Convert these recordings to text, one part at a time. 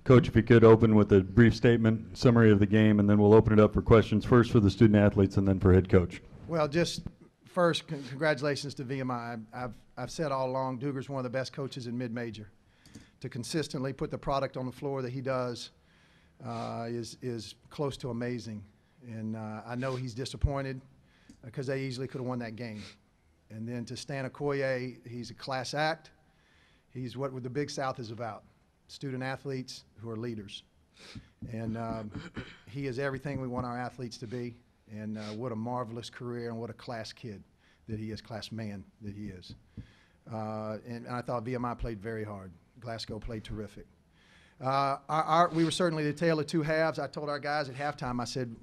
Coach, if you could open with a brief statement, summary of the game, and then we'll open it up for questions, first for the student athletes and then for head coach. Well, just first, congratulations to VMI. I've said all along, Duger's one of the best coaches in mid-major. To consistently put the product on the floor that he does is close to amazing. And I know he's disappointed because they easily could have won that game. And then to Stan Okoye, he's a class act. He's what the Big South is about, student athletes who are leaders. And he is everything we want our athletes to be. And what a marvelous career and what a class kid that he is, class man that he is. And I thought VMI played very hard. Glasgow played terrific. We were certainly the tale of two halves. I told our guys at halftime, I said,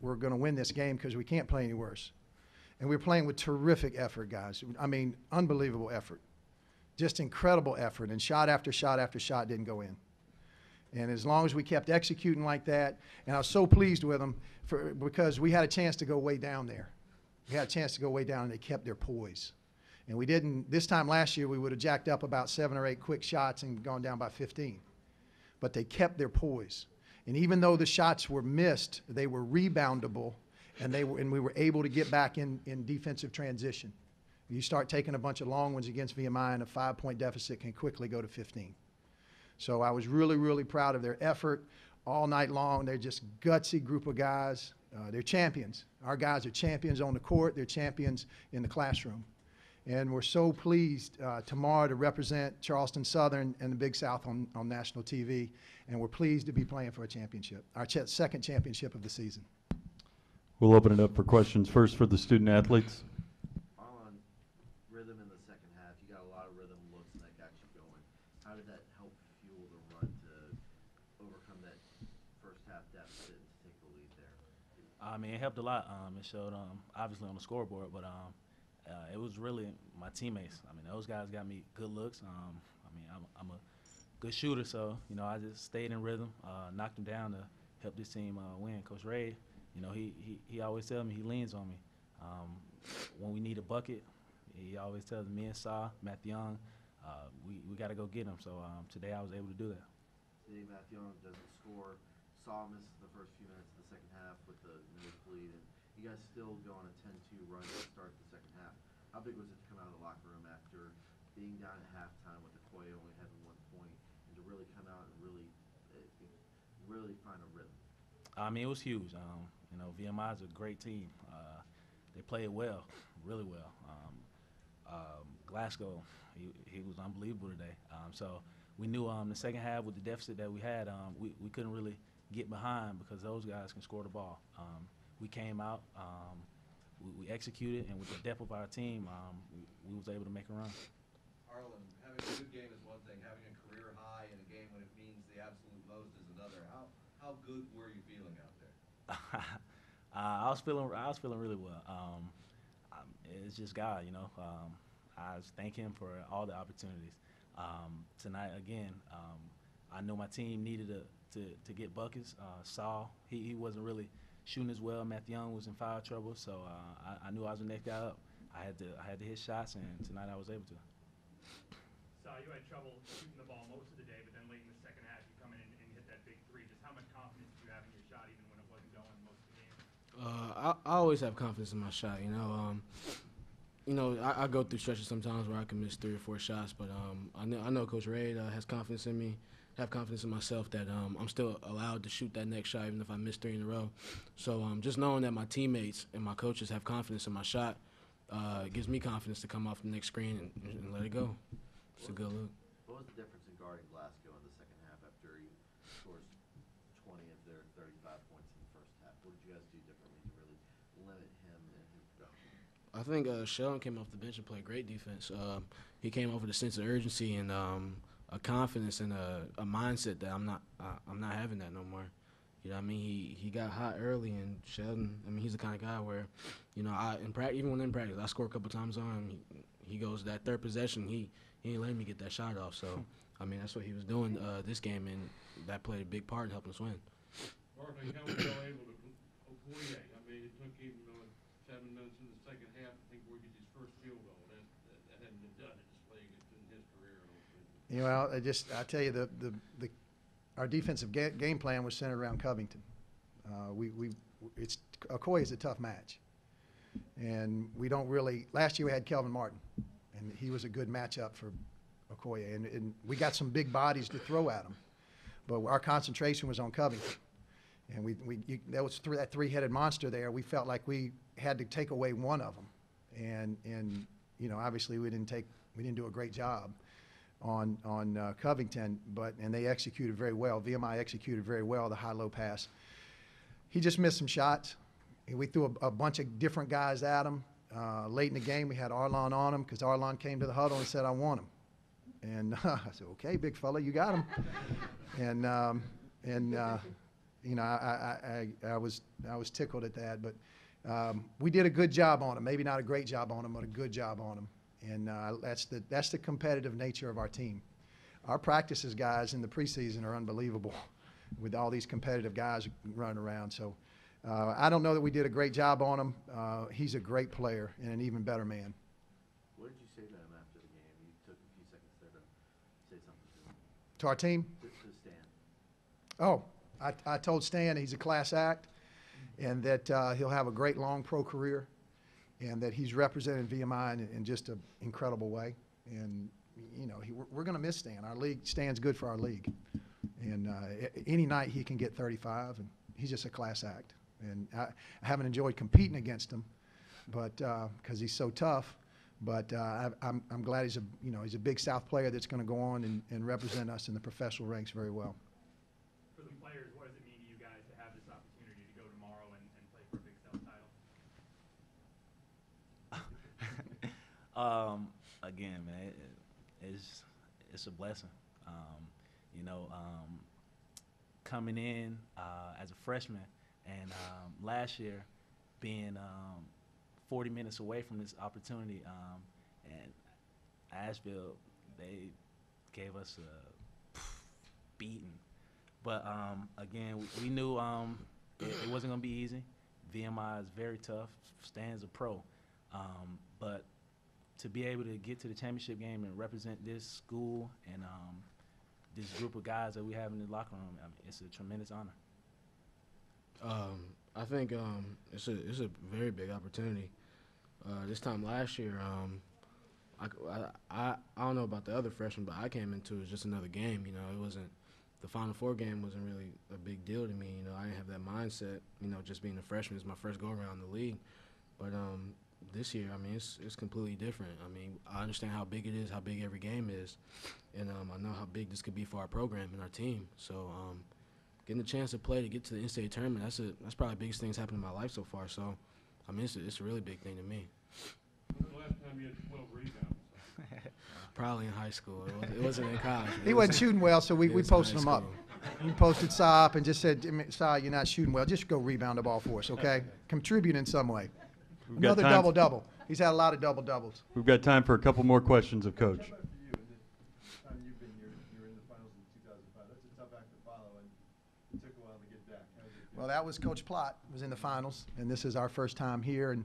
we're going to win this game because we can't play any worse. And we were playing with terrific effort, guys. I mean, unbelievable effort. Just incredible effort. And shot after shot after shot didn't go in. And as long as we kept executing like that, and I was so pleased with them because we had a chance to go way down there. We had a chance to go way down, and they kept their poise. And we didn't, this time last year, we would have jacked up about 7 or 8 quick shots and gone down by 15. But they kept their poise. And even though the shots were missed, they were reboundable, and we were able to get back in defensive transition. You start taking a bunch of long ones against VMI, and a 5-point deficit can quickly go to 15. So I was really, really proud of their effort all night long. They're just gutsy group of guys. They're champions. Our guys are champions on the court. They're champions in the classroom. And we're so pleased tomorrow to represent Charleston Southern and the Big South on national TV. And we're pleased to be playing for a championship, our second championship of the season. We'll open it up for questions, first for the student athletes. Arlon, rhythm in the second half. You got a lot of rhythm looks and that got you going. How did that help fuel the run to overcome that first half deficit and to take the lead there? I mean, it helped a lot. It showed obviously on the scoreboard, but it was really my teammates. I mean, those guys got me good looks. I mean, I'm a good shooter, so you know I just stayed in rhythm, knocked him down to help this team win. Coach Ray, you know, he always tells me, he leans on me. When we need a bucket, he always tells me and Saah, Matt Young, we got to go get him. So today I was able to do that. Today Matt Young doesn't score. Saah misses the first few minutes of the second half with the nosebleed, and you guys still go on a 10-2 run to start the second half. How big was it to come out of the locker room after being down at halftime with Okoye only having 1 point, and to really come out and really find a rhythm? I mean, it was huge. You know, VMI is a great team. They played well, really well. Glasgow, he was unbelievable today. So we knew the second half with the deficit that we had, we couldn't really get behind because those guys can score the ball. We came out, we executed, and with the depth of our team, we was able to make a run. Arlon, having a good game is one thing. Having a career high in a game when it means the absolute most is another. How good were you feeling out there? I was feeling really well. It's just God, you know. I just thank Him for all the opportunities. Tonight again, I know my team needed to get buckets. Saah, he wasn't really shooting as well. Matt Young was in foul trouble, so I knew I was the next guy up. I had to hit shots, and tonight I was able to. Saah, you had trouble shooting the ball most of the day, but then late in the second half, you come in and hit that big three. Just how much confidence did you have in your shot, even when it wasn't going most of the game? I always have confidence in my shot. You know, I go through stretches sometimes where I can miss 3 or 4 shots, but I know Coach Ray has confidence in me. Have confidence in myself that I'm still allowed to shoot that next shot even if I miss 3 in a row. So just knowing that my teammates and my coaches have confidence in my shot gives me confidence to come off the next screen and let it go. It's a good look. What was the difference in guarding Glasgow in the second half after he scores 20 of their 35 points in the first half? What did you guys do differently to really limit him and his production? I think Sheldon came off the bench and played great defense. He came over with a sense of urgency and a confidence and a mindset that I'm not having that no more. You know what I mean? He got hot early, and Sheldon, I mean, he's the kind of guy where, you know, even when in practice, I score a couple times on him. He goes that third possession, he ain't letting me get that shot off. So, I mean, that's what he was doing this game, and that played a big part in helping us win. Barclay, how were y'all able to Okoye? I mean, it took him 7 minutes in the second half, I think, before he gets his first field goal. That hadn't been done in his career. You know, I tell you, the our defensive game plan was centered around Covington. Okoye is a tough match, and we don't really. Last year we had Kelvin Martin, and he was a good matchup for Okoye, and we got some big bodies to throw at him, but our concentration was on Covington, and that was that three-headed monster there. We felt like we had to take away one of them, and you know, obviously we didn't do a great job on Covington, and they executed very well. VMI executed very well the high-low pass. He just missed some shots. We threw a bunch of different guys at him. Late in the game, we had Arlon on him because Arlon came to the huddle and said, "I want him." And I said, "Okay, big fella, you got him." You know, I was tickled at that, but we did a good job on him. Maybe not a great job on him, but a good job on him. And that's the competitive nature of our team. Our practices guys in the preseason are unbelievable with all these competitive guys running around. So I don't know that we did a great job on him. He's a great player and an even better man. What did you say to him after the game? You took a few seconds there to say something to him. To our team? To Stan. Oh, I told Stan he's a class act and that he'll have a great long pro career and that he's represented VMI in just an incredible way. And, you know, we're going to miss Stan. Stan's good for our league. And any night he can get 35, and he's just a class act. And I haven't enjoyed competing against him, but because he's so tough. But I'm glad he's a big South player that's going to go on and represent us in the professional ranks very well. For the players, what does it mean to you guys to have this opportunity to go tomorrow and play for a Big South title? Again, man, it's a blessing. You know, coming in as a freshman and last year being 40 minutes away from this opportunity, and Asheville, they gave us a beating. But again, we knew it wasn't going to be easy. VMI is very tough. Stan's a pro. But to be able to get to the championship game and represent this school and this group of guys that we have in the locker room, I mean, it's a tremendous honor. I think it's a very big opportunity. This time last year, I don't know about the other freshmen, but I came into it as just another game. You know, it wasn't the Final Four game wasn't really a big deal to me. You know, I didn't have that mindset. You know, just being a freshman is my first go around the league. But this year, I mean, it's completely different. I mean, I understand how big it is, how big every game is, and I know how big this could be for our program and our team. So getting the chance to play to get to the in-state tournament, that's probably the biggest thing that's happened in my life so far. So, I mean, it's a really big thing to me. When was the last time you had 12 rebounds? Probably in high school. It wasn't in college. He wasn't shooting well, so we posted him up. School. We posted Saah up and just said, "Saah, you're not shooting well. Just go rebound the ball for us, okay? Contribute in some way." We've got Another time- double-double. He's had a lot of double-doubles. We've got time for a couple more questions of Coach. How about for you? In the time you've been here, you were in the finals in 2005. That's a tough act to follow, and it took a while to get back. How did it feel? Well, that was Coach Plott, was in the finals, and this is our first time here, and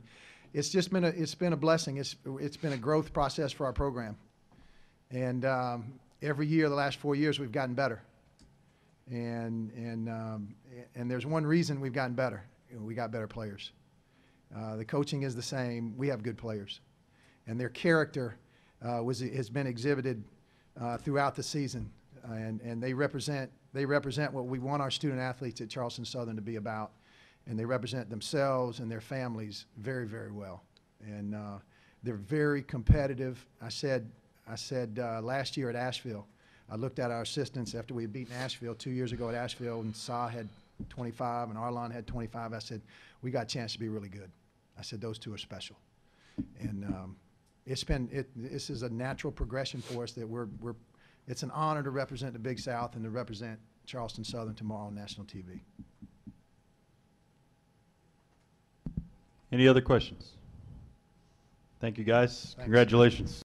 it's just been a blessing. It's been a growth process for our program, and every year, the last 4 years, we've gotten better, and there's one reason we've gotten better. You know, we got better players. The coaching is the same. We have good players, and their character has been exhibited throughout the season, and they represent what we want our student athletes at Charleston Southern to be about, and they represent themselves and their families very, very well, and they're very competitive. I said last year at Asheville, I looked at our assistants after we had beaten Asheville 2 years ago at Asheville, and Saah had 25 and Arlon had 25. I said, we got a chance to be really good. I said, those two are special. And this is a natural progression for us that it's an honor to represent the Big South and to represent Charleston Southern tomorrow on national TV. Any other questions? Thank you, guys. Thanks. Congratulations.